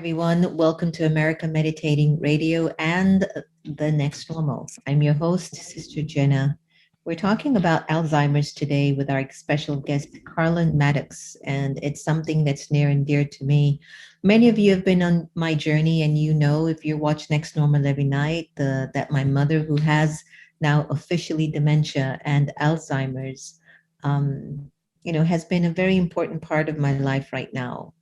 everyone. Welcome to America Meditating Radio and The Next Normal. I'm your host, Sister Jenna. We're talking about Alzheimer's today with our special guest, Carlen Maddux, and it's something that's near and dear to me. Many of you have been on my journey, and you know, if you watch Next Normal every night, that my mother, who has now officially dementia and Alzheimer's, has been a very important part of my life right now.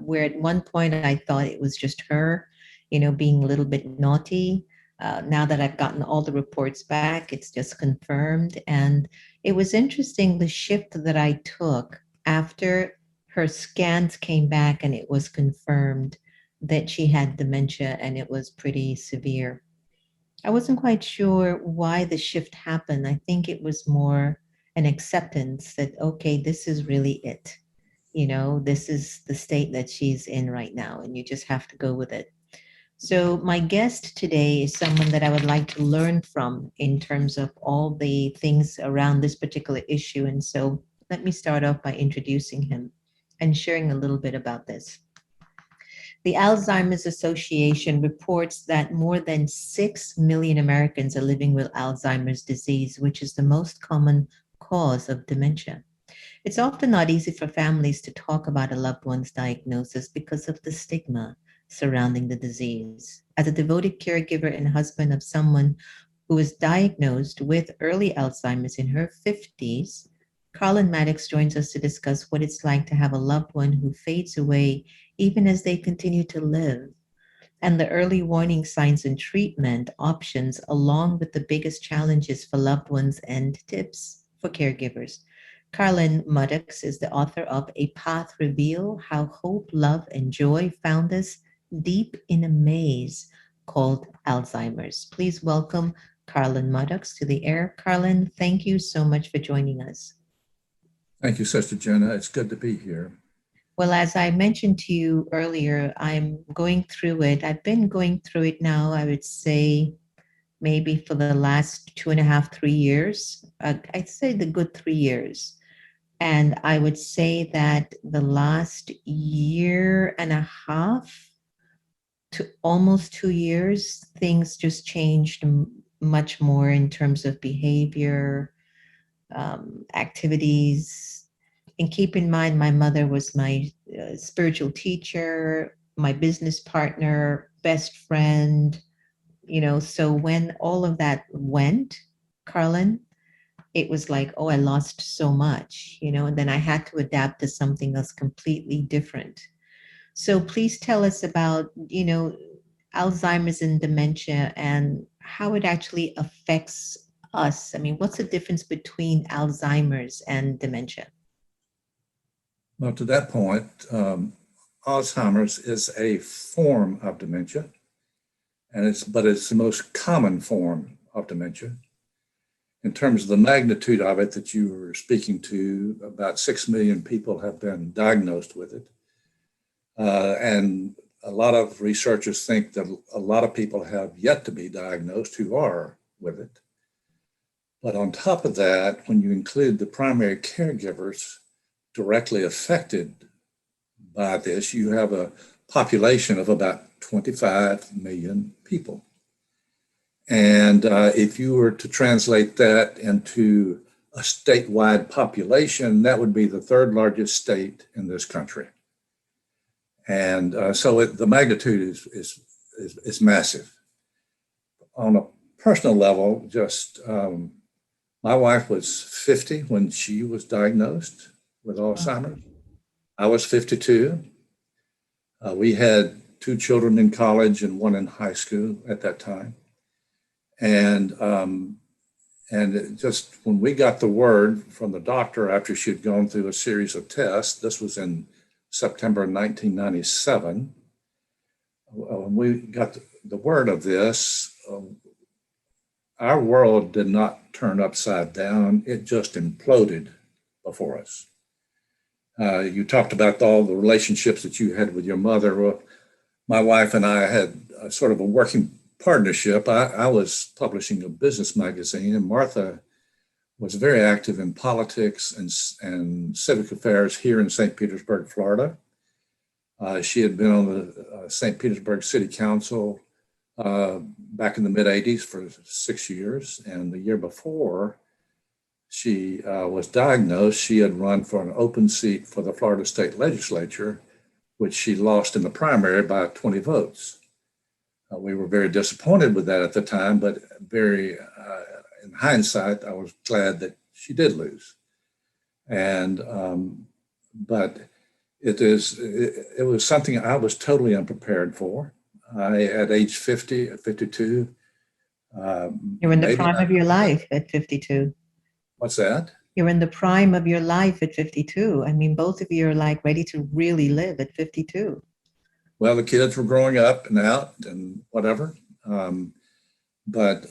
Where at one point I thought it was just her, being a little bit naughty. Now that I've gotten all the reports back, it's just confirmed. And it was interesting the shift that I took after her scans came back and it was confirmed that she had dementia and it was pretty severe. I wasn't quite sure why the shift happened. I think it was more an acceptance that, okay, this is really it. This is the state that she's in right now, and you just have to go with it. So, my guest today is someone that I would like to learn from in terms of all the things around this particular issue. And so, let me start off by introducing him and sharing a little bit about this. The Alzheimer's Association reports that more than 6 million Americans are living with Alzheimer's disease, which is the most common cause of dementia. It's often not easy for families to talk about a loved one's diagnosis because of the stigma surrounding the disease. As a devoted caregiver and husband of someone who was diagnosed with early Alzheimer's in her 50s, Carlen Maddux joins us to discuss what it's like to have a loved one who fades away even as they continue to live, and the early warning signs and treatment options, along with the biggest challenges for loved ones and tips for caregivers. Carlen Maddux is the author of A Path Reveal: How Hope, Love, and Joy Found Us Deep in a Maze Called Alzheimer's. Please welcome Carlen Maddux to the air. Carlen, thank you so much for joining us. Thank you, Sister Jenna. It's good to be here. Well, as I mentioned to you earlier, I'm going through it. I've been going through it now, I would say, maybe for the last 2.5, 3 years. I'd say the good 3 years. And I would say that the last year and a half to almost 2 years, things just changed much more in terms of behavior, activities. And keep in mind, my mother was my spiritual teacher, my business partner, best friend, so when all of that went, Carlen, it was like, oh, I lost so much, and then I had to adapt to something else completely different. So please tell us about, Alzheimer's and dementia and how it actually affects us. I mean, what's the difference between Alzheimer's and dementia? Well, to that point, Alzheimer's is a form of dementia, but it's the most common form of dementia. In terms of the magnitude of it that you were speaking to, about 6 million people have been diagnosed with it. And a lot of researchers think that a lot of people have yet to be diagnosed who are with it. But on top of that, when you include the primary caregivers directly affected by this, you have a population of about 25 million people. And if you were to translate that into a statewide population, that would be the third largest state in this country. And so the magnitude is massive. On a personal level, just my wife was 50 when she was diagnosed with Alzheimer's. I was 52. We had 2 children in college and 1 in high school at that time. And just when we got the word from the doctor after she had gone through a series of tests, this was in September 1997, when we got the word of this, our world did not turn upside down. It just imploded before us. You talked about all the relationships that you had with your mother. Well, my wife and I had sort of a working partnership. I was publishing a business magazine, and Martha was very active in politics and civic affairs here in St. Petersburg, Florida. She had been on the St. Petersburg City Council back in the mid 80s for 6 years. And the year before she was diagnosed, she had run for an open seat for the Florida State Legislature, which she lost in the primary by 20 votes. We were very disappointed with that at the time, but in hindsight, I was glad that she did lose. And, but it was something I was totally unprepared for. At age 52. You're in the prime of your life at 52. What's that? You're in the prime of your life at 52. I mean, both of you are like ready to really live at 52. Well, the kids were growing up and out and whatever. But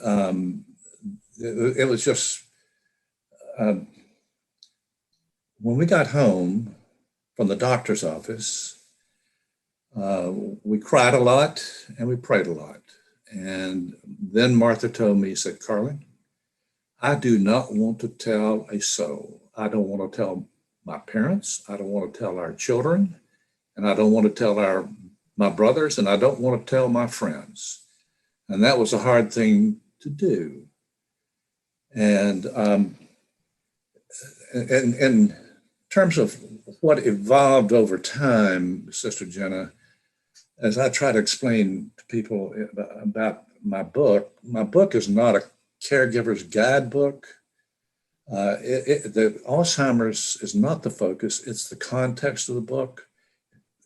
it was just, when we got home from the doctor's office, we cried a lot and we prayed a lot. And then Martha told me, said, Carlen, I do not want to tell a soul. I don't want to tell my parents. I don't want to tell our children. And I don't want to tell my brothers. And I don't want to tell my friends. And that was a hard thing to do. And in terms of what evolved over time, Sister Jenna, as I try to explain to people about my book is not a caregiver's guidebook. The Alzheimer's is not the focus, it's the context of the book.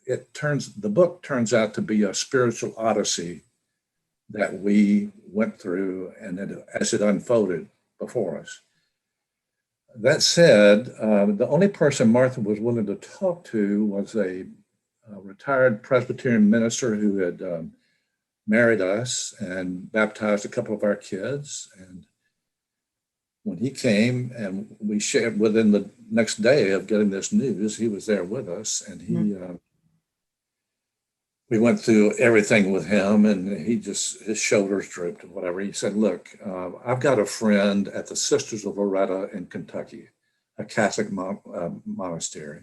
The book turns out to be a spiritual odyssey that we went through and as it unfolded before us. That said, the only person Martha was willing to talk to was a retired Presbyterian minister who had married us and baptized a couple of our kids. And when he came and we shared within the next day of getting this news, he was there with us, and we went through everything with him, and his shoulders drooped and whatever. He said, look, I've got a friend at the Sisters of Loretto in Kentucky, a Catholic monastery.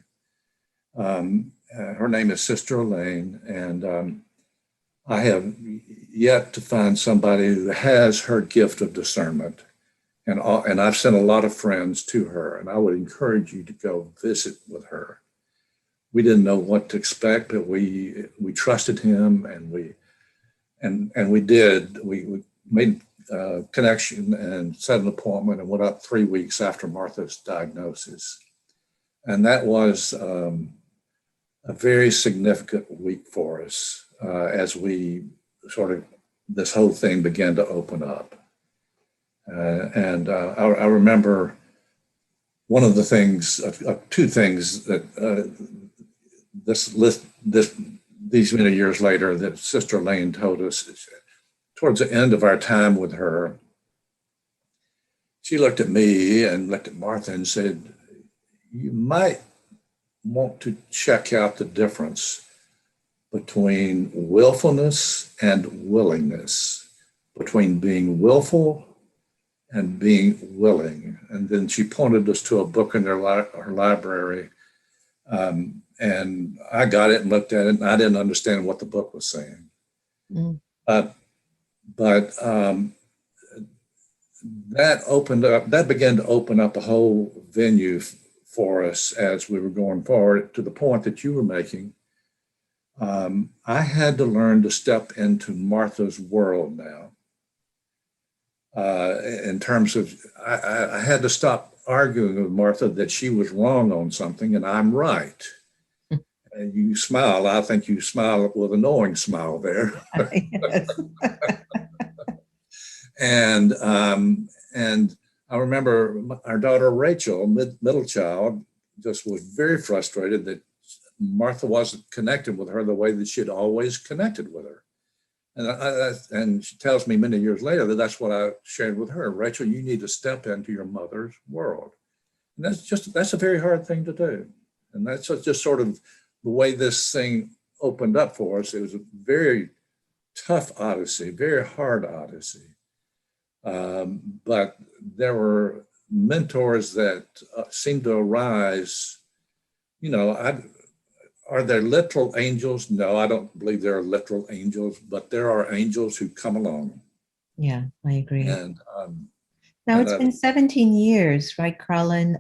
Her name is Sister Elaine, and I have yet to find somebody who has her gift of discernment. And I've sent a lot of friends to her, and I would encourage you to go visit with her. We didn't know what to expect, but we trusted him, and we did. We made a connection and set an appointment and went up 3 weeks after Martha's diagnosis. And that was a very significant week for us as we this whole thing began to open up. I remember one of the things, two things that these many years later that Sister Elaine told us towards the end of our time with her. She looked at me and looked at Martha and said, you might want to check out the difference between willfulness and willingness, between being willful and being willing. And then she pointed us to a book in her library. And I got it and looked at it, and I didn't understand what the book was saying. Mm. But that began to open up a whole venue for us as we were going forward, to the point that you were making. I had to learn to step into Martha's world now. In terms of, I had to stop arguing with Martha that she was wrong on something and I'm right. And you smile. I think you smile with a knowing smile there. And I remember our daughter Rachel, middle child, just was very frustrated that Martha wasn't connected with her the way that she had always connected with her. And she tells me many years later that that's what I shared with her. Rachel, you need to step into your mother's world. And that's a very hard thing to do. And that's just sort of the way this thing opened up for us. It was a very tough odyssey, very hard odyssey. But there were mentors that seemed to arise. You know, are there literal angels? No, I don't believe there are literal angels, but there are angels who come along. Yeah, I agree. And Now and it's been 17 years, right, Carlin?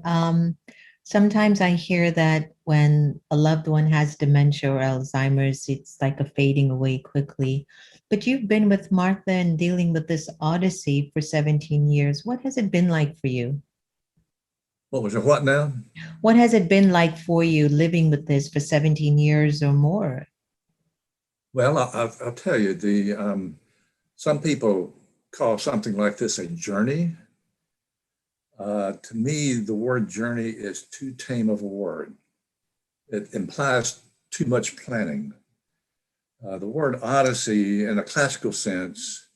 Sometimes I hear that when a loved one has dementia or Alzheimer's, it's like a fading away quickly. But you've been with Martha and dealing with this odyssey for 17 years. What has it been like for you? what was it? What now? What has it been like for you living with this for 17 years or more? Well, I'll tell you, some people call something like this a journey. To me, the word journey is too tame of a word. It implies too much planning. The word odyssey, in a classical sense,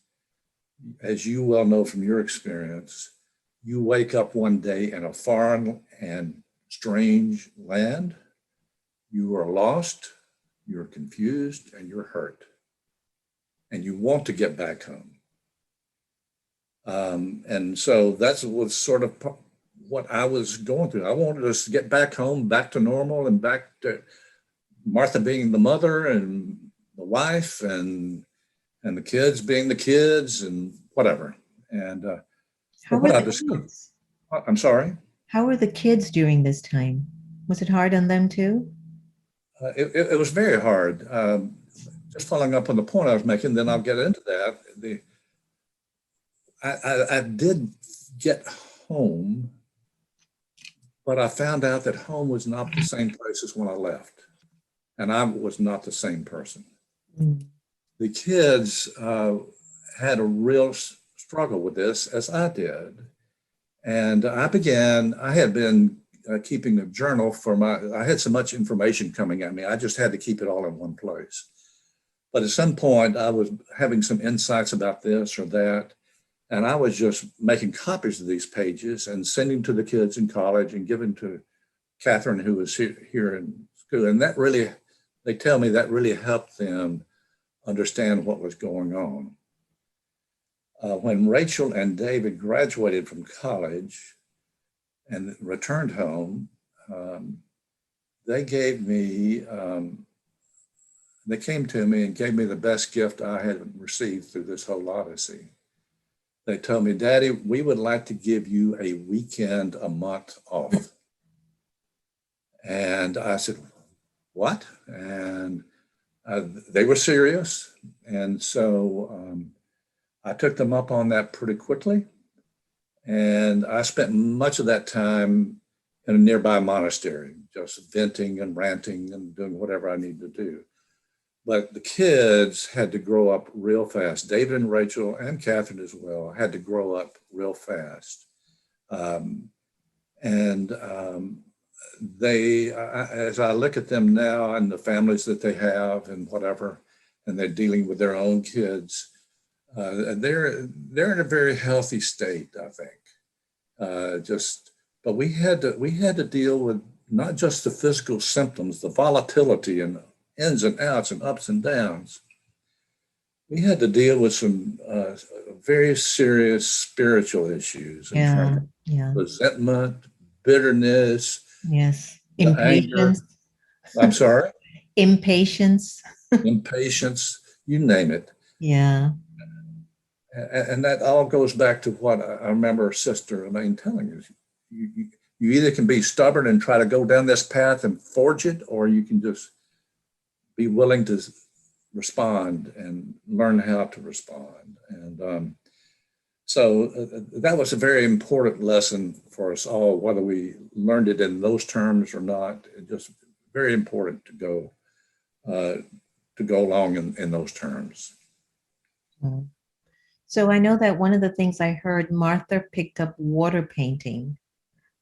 as you well know from your experience, you wake up one day in a foreign and strange land. You are lost, you're confused, and you're hurt. And you want to get back home. And so that was sort of what I was going through. I wanted us to get back home, back to normal, and back to Martha being the mother and the wife, and the kids being the kids, and whatever. And so How what were I the discovered, kids? I'm sorry, How were the kids during this time? Was it hard on them too? it was very hard. Just following up on the point I was making, then I'll get into that. I did get home, but I found out that home was not the same place as when I left, and I was not the same person. Mm. The kids had a real struggle with this, as I did, and I had been keeping a journal I had so much information coming at me, I just had to keep it all in one place. But at some point, I was having some insights about this or that, and I was just making copies of these pages and sending to the kids in college and giving to Catherine, who was here in school. And that really, they tell me that really helped them understand what was going on. When Rachel and David graduated from college and returned home, they came to me and gave me the best gift I had received through this whole odyssey. They told me, Daddy, we would like to give you a weekend a month off. And I said, what? And they were serious. And so I took them up on that pretty quickly. And I spent much of that time in a nearby monastery, just venting and ranting and doing whatever I needed to do. But the kids had to grow up real fast. David and Rachel and Catherine as well had to grow up real fast. As I look at them now and the families that they have and whatever, and they're dealing with their own kids, they're in a very healthy state, I think. But we had to deal with not just the physical symptoms, the volatility and ins and outs and ups and downs. We had to deal with some very serious spiritual issues in terms of Yeah. resentment, bitterness, Yes. anger. Impatience. I'm sorry, Impatience. impatience, you name it. Yeah. And that all goes back to what I remember Sister Elaine telling us. You either can be stubborn and try to go down this path and forge it, or you can just be willing to respond and learn how to respond. And so that was a very important lesson for us all, whether we learned it in those terms or not. It's just very important to go along in those terms. Mm. So I know that one of the things I heard, Martha picked up water painting.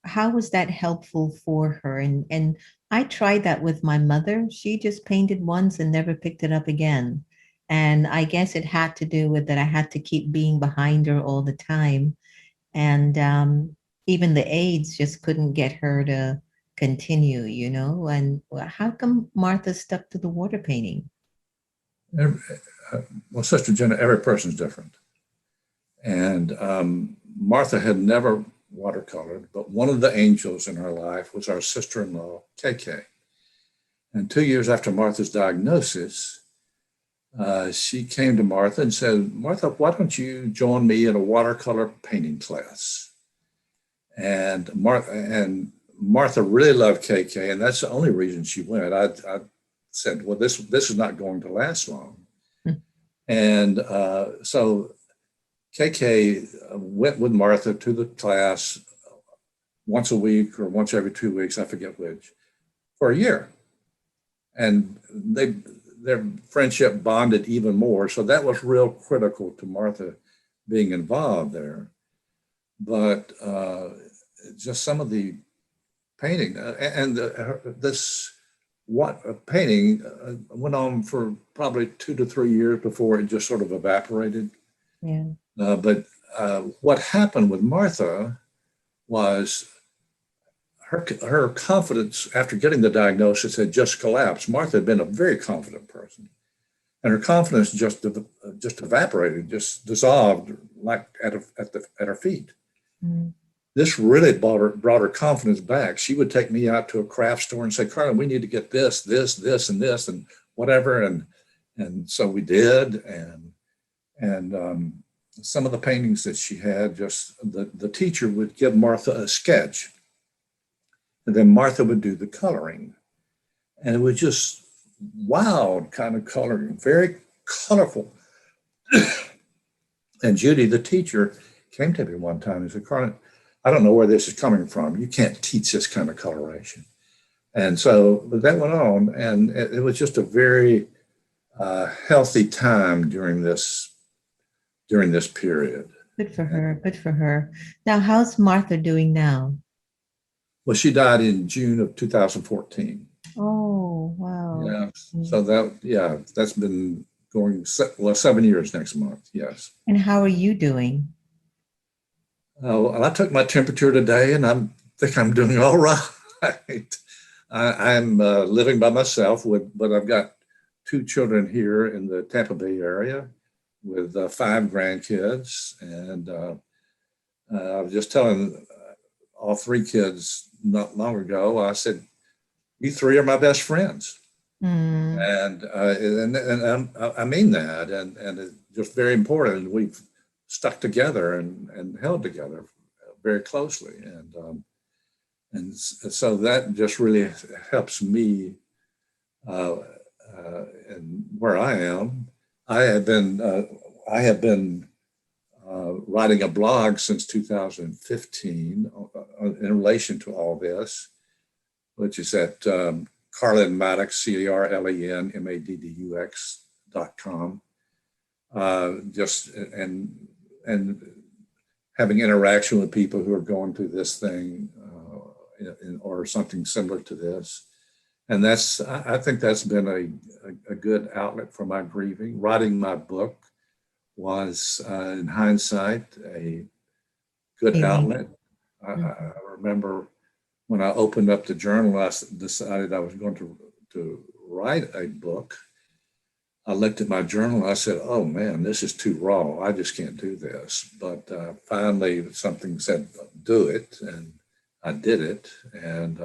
How was that helpful for her? And I tried that with my mother. She just painted once and never picked it up again. And I guess it had to do with that I had to keep being behind her all the time. And even the aides just couldn't get her to continue, you know? And how come Martha stuck to the water painting? Well, Sister Jenna, every person's different. And Martha had never watercolored, but one of the angels in her life was our sister-in-law, KK. And 2 years after Martha's diagnosis, she came to Martha and said, Martha, why don't you join me in a watercolor painting class? And Martha really loved KK, and that's the only reason she went. I said, well, this is not going to last long. And so KK went with Martha to the class once a week or once every 2 weeks, I forget which, for a year. And their friendship bonded even more. So that was real critical to Martha being involved there. But just some of the painting this painting went on for probably 2 to 3 years before it just sort of evaporated. Yeah. But what happened with Martha was her confidence after getting the diagnosis had just collapsed. Martha had been a very confident person, and her confidence just evaporated, just dissolved, like at her feet. Mm. This really brought her confidence back. She would take me out to a craft store and say, Carlen, we need to get this, and this, and whatever. And so we did. And some of the paintings that she had, just the teacher would give Martha a sketch, and then Martha would do the coloring. And it was just wild kind of coloring, very colorful. And Judy, the teacher, came to me one time and said, Carlen, I don't know where this is coming from. You can't teach this kind of coloration. And so that went on, and it was just a very healthy time during this period. Good for her. Good for her. Now, how's Martha doing now? Well, she died in June of 2014. Oh, wow. Yeah. So that's been going 7 years next month. Yes. And how are you doing? Well, I took my temperature today, and I think I'm doing all right. I'm living by myself, but I've got 2 children here in the Tampa Bay area with 5 grandkids. And I was just telling all 3 kids not long ago, I said, you 3 are my best friends. And I mean that, and it's just very important. We've stuck together and held together very closely. And so that just really helps me and where I am. I have been writing a blog since 2015 in relation to all this, which is at Carlen Maddux, CarlenMaddux.com. Just and having interaction with people who are going through this thing or something similar to this. And I think that's been a good outlet for my grieving. Writing my book was, in hindsight, a good outlet. I remember when I opened up the journal, I decided I was going to write a book. I looked at my journal and I said, oh man, this is too raw. I just can't do this. But finally something said, do it. And I did it. And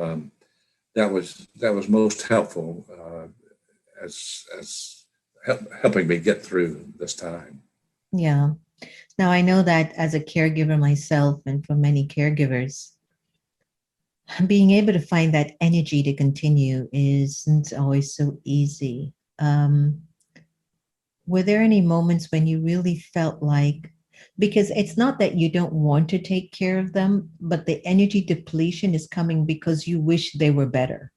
that was most helpful as helping me get through this time. Yeah. Now I know that as a caregiver myself, and for many caregivers, being able to find that energy to continue isn't always so easy. Were there any moments when you really felt like, because it's not that you don't want to take care of them, but the energy depletion is coming because you wish they were better?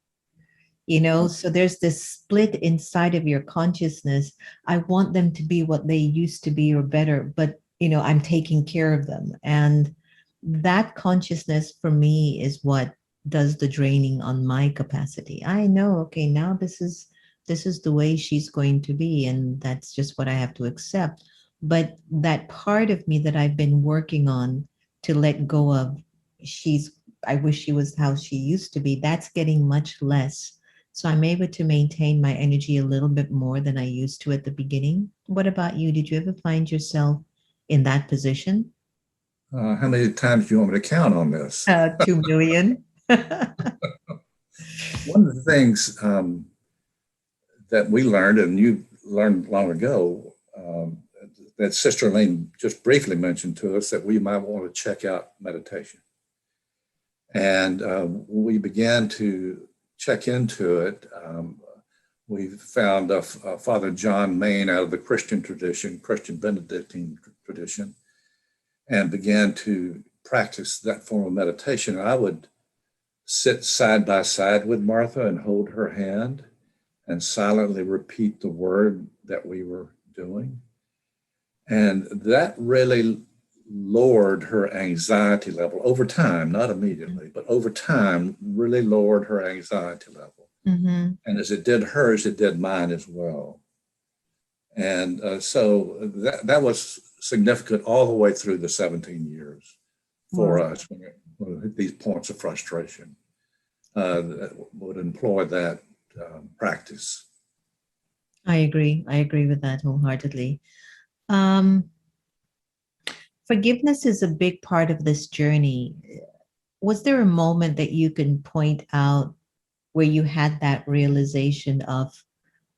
So there's this split inside of your consciousness. I want them to be what they used to be or better, but I'm taking care of them. And that consciousness for me is what does the draining on my capacity. I know, okay, now this is the way she's going to be, and that's just what I have to accept. But that part of me that I've been working on to let go of, I wish she was how she used to be, that's getting much less. So I'm able to maintain my energy a little bit more than I used to at the beginning. What about you? Did you ever find yourself in that position? How many times do you want me to count on this? 2 million. One of the things that we learned, and you learned long ago, that Sister Elaine just briefly mentioned to us, that we might want to check out meditation. And we began to check into it. We found Father John Main out of the Christian tradition, Christian Benedictine tradition, and began to practice that form of meditation. I would sit side by side with Martha and hold her hand and silently repeat the word that we were doing. And that really lowered her anxiety level over time, not immediately, but over time, really lowered her anxiety level. Mm-hmm. And as it did hers, it did mine as well. And so that was significant all the way through the 17 years for us when we hit these points of frustration. Would employ that practice. I agree. I agree with that wholeheartedly. Forgiveness is a big part of this journey. Was there a moment that you can point out where you had that realization of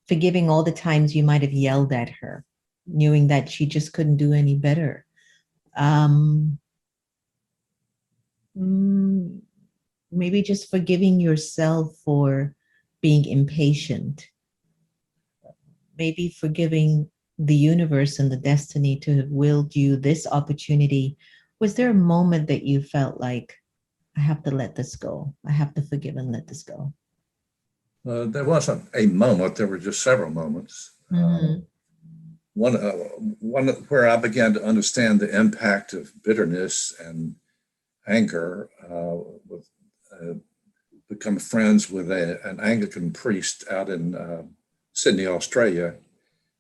forgiving all the times you might have yelled at her, knowing that she just couldn't do any better? Maybe just forgiving yourself for being impatient. Maybe forgiving the universe and the destiny to have willed you this opportunity. Was there a moment that you felt like, I have to let this go? I have to forgive and let this go? There wasn't a moment. There were just several moments. Mm-hmm. One where I began to understand the impact of bitterness and anger, become friends with an Anglican priest out in Sydney, Australia.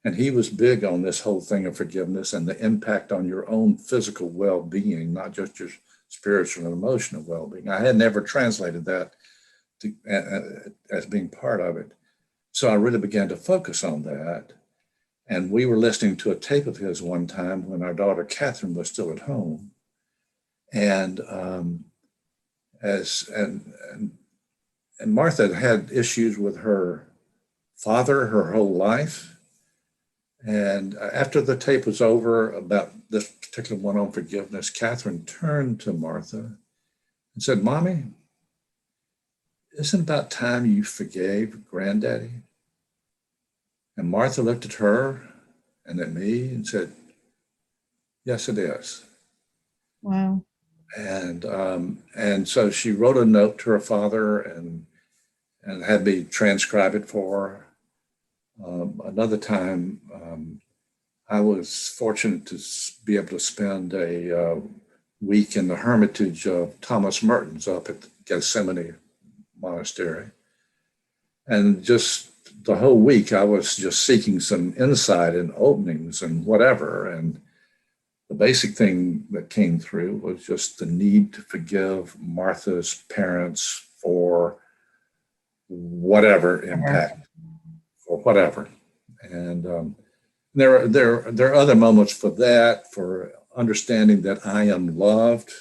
And he was big on this whole thing of forgiveness and the impact on your own physical well-being, not just your spiritual and emotional well-being. I had never translated that as being part of it. So I really began to focus on that. And we were listening to a tape of his one time when our daughter Catherine was still at home. And Martha had issues with her father her whole life. And after the tape was over about this particular one on forgiveness, Catherine turned to Martha and said, "Mommy, isn't it about time you forgave Granddaddy?" And Martha looked at her and at me and said, "Yes, it is." Wow. And so she wrote a note to her father and had me transcribe it for her. Another time, I was fortunate to be able to spend a week in the hermitage of Thomas Merton's up at Gethsemane Monastery. And just the whole week, I was just seeking some insight and openings and whatever. And the basic thing that came through was just the need to forgive Martha's parents for whatever impact, or whatever. And there are other moments for that, for understanding that I am loved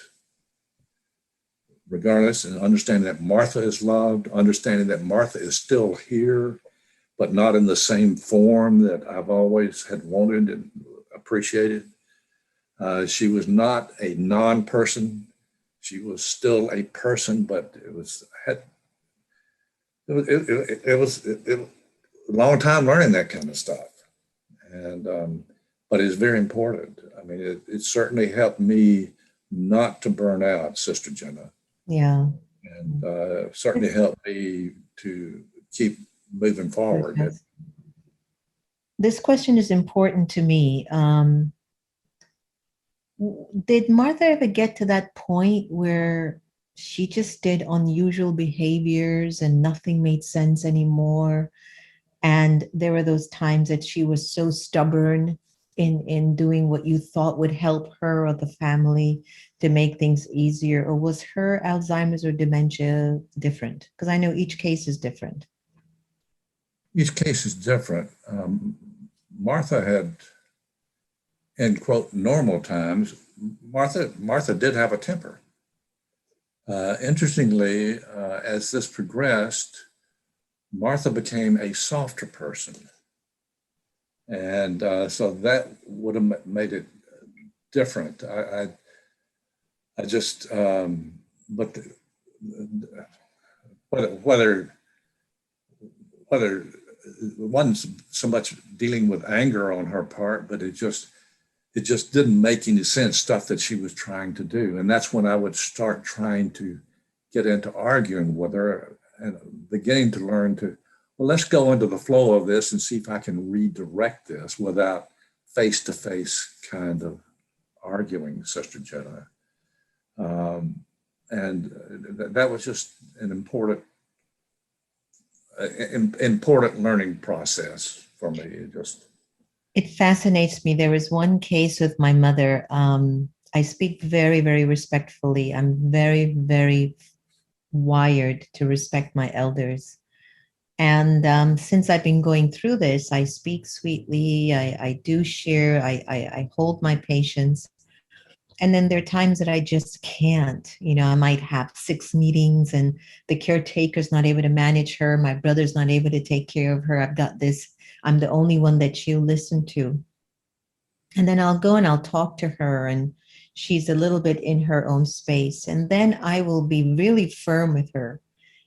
regardless, and understanding that Martha is loved, understanding that Martha is still here, but not in the same form that I've always had wanted and appreciated. She was not a non-person. She was still a person, but it was a long time learning that kind of stuff. And but it's very important. I mean, it certainly helped me not to burn out, Sister Jenna. Yeah. And certainly helped me to keep moving forward. Yes. This question is important to me. Did Martha ever get to that point where she just did unusual behaviors and nothing made sense anymore? And there were those times that she was so stubborn in doing what you thought would help her or the family to make things easier? Or was her Alzheimer's or dementia different? Because I know each case is different. Each case is different. Martha had, in quote, normal times, Martha did have a temper. Interestingly, as this progressed, Martha became a softer person. And so that would have made it different. I just, but whether it wasn't so much dealing with anger on her part, but it just didn't make any sense, stuff that she was trying to do. And that's when I would start trying to get into arguing with her and beginning to learn to, well, let's go into the flow of this and see if I can redirect this without face-to-face kind of arguing, Sister Jenna. And that was just an important learning process for me. It fascinates me. There was one case with my mother. I speak very, very respectfully. I'm very, very wired to respect my elders. And since I've been going through this, I speak sweetly. I do share. I hold my patience. And then there are times that I just can't. I might have 6 meetings and the caretaker's not able to manage her. My brother's not able to take care of her. I've got this. I'm the only one that she'll listen to. And then I'll go and I'll talk to her, and she's a little bit in her own space. And then I will be really firm with her.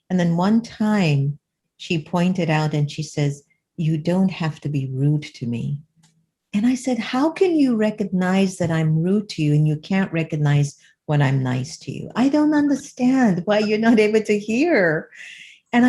And then one time she pointed out and she says, "You don't have to be rude to me." And I said, "How can you recognize that I'm rude to you and you can't recognize when I'm nice to you? I don't understand why you're not able to hear." And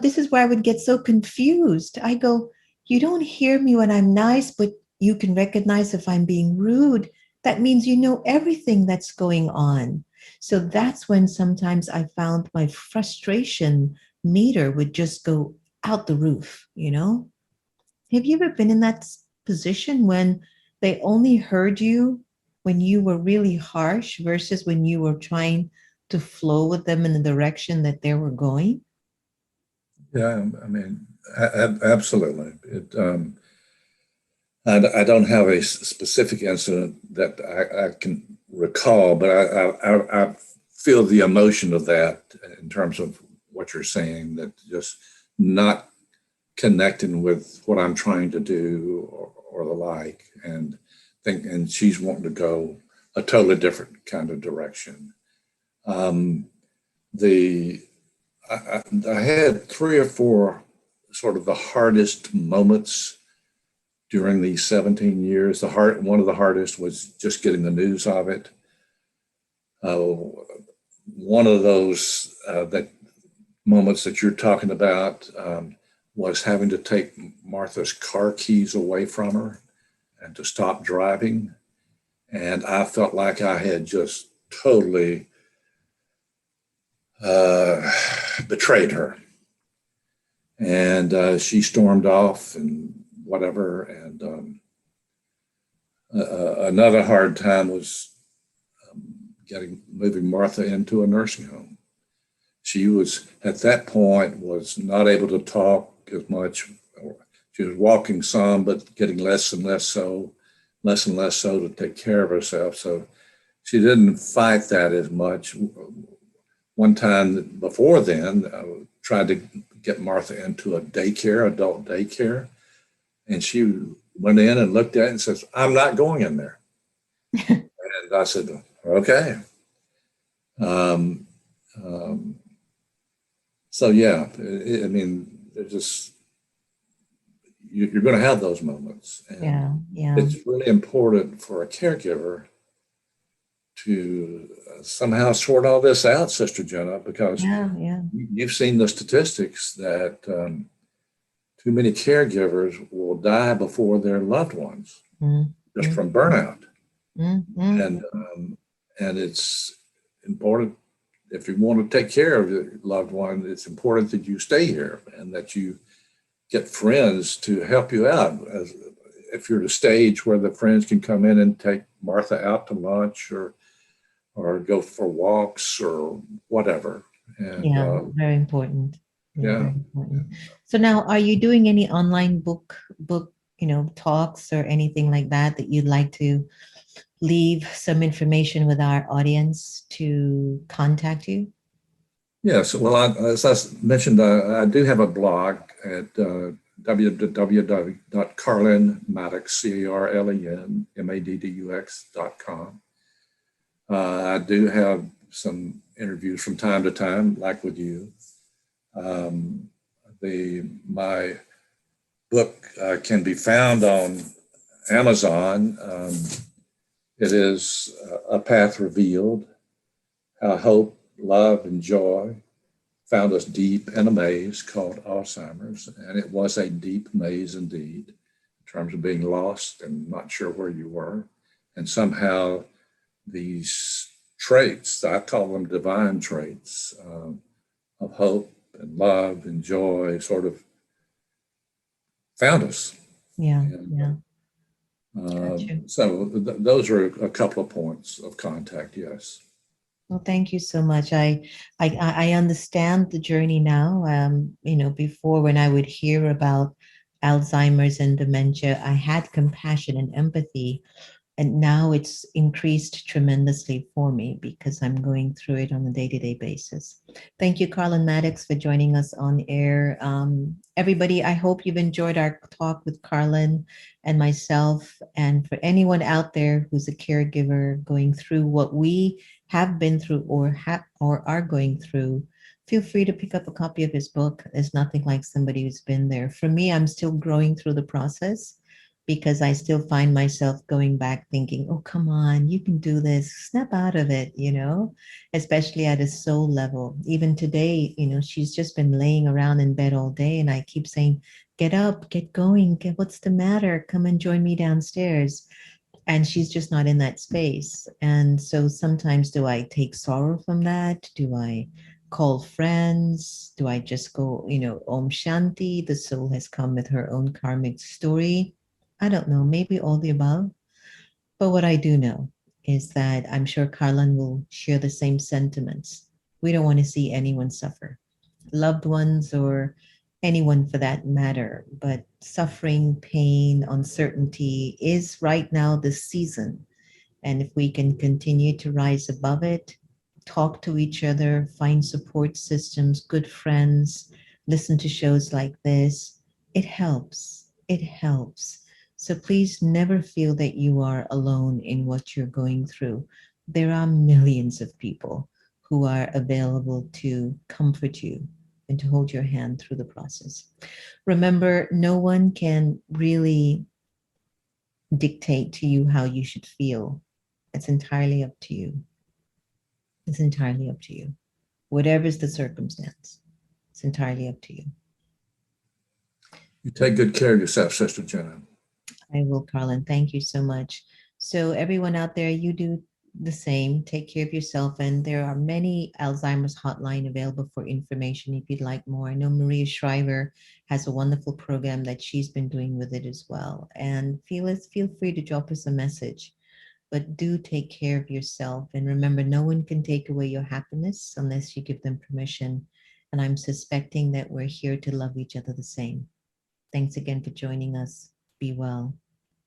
this is where I would get so confused. I go, "You don't hear me when I'm nice, but you can recognize if I'm being rude. That means you know everything that's going on." So that's when sometimes I found my frustration meter would just go out the roof. Have you ever been in that position when they only heard you when you were really harsh versus when you were trying to flow with them in the direction that they were going? Yeah, I mean, absolutely. I don't have a specific incident that I can recall, but I feel the emotion of that in terms of what you're saying, that just not connecting with what I'm trying to do or the like, and she's wanting to go a totally different kind of direction. The I had 3 or 4 sort of the hardest moments during these 17 years. One of the hardest was just getting the news of it. One of those that moments that you're talking about was having to take Martha's car keys away from her and to stop driving. And I felt like I had just totally betrayed her. And she stormed off and whatever. And another hard time was moving Martha into a nursing home. She was, at that point, was not able to talk as much. She was walking some, but getting less and less so to take care of herself. So she didn't fight that as much. One time before then, I tried to get Martha into adult daycare. And she went in and looked at it and says, "I'm not going in there." And I said, "Okay." So yeah, I mean, you're going to have those moments. And Yeah. It's really important for a caregiver to somehow sort all this out, Sister Jenna, because you've seen the statistics that too many caregivers will die before their loved ones just from burnout. And it's important, if you want to take care of your loved one, it's important that you stay here and that you get friends to help you out. If you're at a stage where the friends can come in and take Martha out to lunch or go for walks or whatever. And, very important. Yeah. Very important. So now, are you doing any online book, talks or anything like that you'd like to leave some information with our audience to contact you? Yes, well, as I mentioned, I do have a blog at www.carlenmaddux, CarlenMaddux.com. I do have some interviews from time to time, like with you. My book can be found on Amazon. It is A Path Revealed, How Hope, Love, and Joy found us deep in a maze called Alzheimer's. And it was a deep maze indeed, in terms of being lost and not sure where you were. And somehow these traits, I call them divine traits, of hope and love and joy, sort of found us. Yeah, And yeah. Gotcha. those are a couple of points of contact, yes. Well, thank you so much. I understand the journey now. Before when I would hear about Alzheimer's and dementia, I had compassion and empathy, and now it's increased tremendously for me because I'm going through it on a day-to-day basis. Thank you, Carlen Maddux, for joining us on air. Everybody, I hope you've enjoyed our talk with Carlen and myself. And for anyone out there who's a caregiver going through what we have been through or are going through, feel free to pick up a copy of his book. There's nothing like somebody who's been there. For me, I'm still growing through the process because I still find myself going back thinking, oh, come on, you can do this, snap out of it, especially at a soul level. Even today, she's just been laying around in bed all day. And I keep saying, get up, get going, what's the matter? Come and join me downstairs. And she's just not in that space. And so sometimes do I take sorrow from that? Do I call friends? Do I just go, Om Shanti, the soul has come with her own karmic story? I don't know, maybe all the above. But what I do know is that I'm sure Carlin will share the same sentiments. We don't want to see anyone suffer, loved ones or anyone for that matter. But suffering, pain, uncertainty is right now the season. And if we can continue to rise above it, talk to each other, find support systems, good friends, listen to shows like this, it helps. It helps. So please never feel that you are alone in what you're going through. There are millions of people who are available to comfort you and to hold your hand through the process. Remember, no one can really dictate to you how you should feel. It's entirely up to you. It's entirely up to you. Whatever's the circumstance, it's entirely up to you. You take good care of yourself, Sister Jenna. I will, Carlin. Thank you so much. So, everyone out there, you do the same. Take care of yourself. And there are many Alzheimer's hotline available for information if you'd like more. I know Maria Shriver has a wonderful program that she's been doing with it as well. And feel free to drop us a message. But do take care of yourself. And remember, no one can take away your happiness unless you give them permission. And I'm suspecting that we're here to love each other the same. Thanks again for joining us. Be well.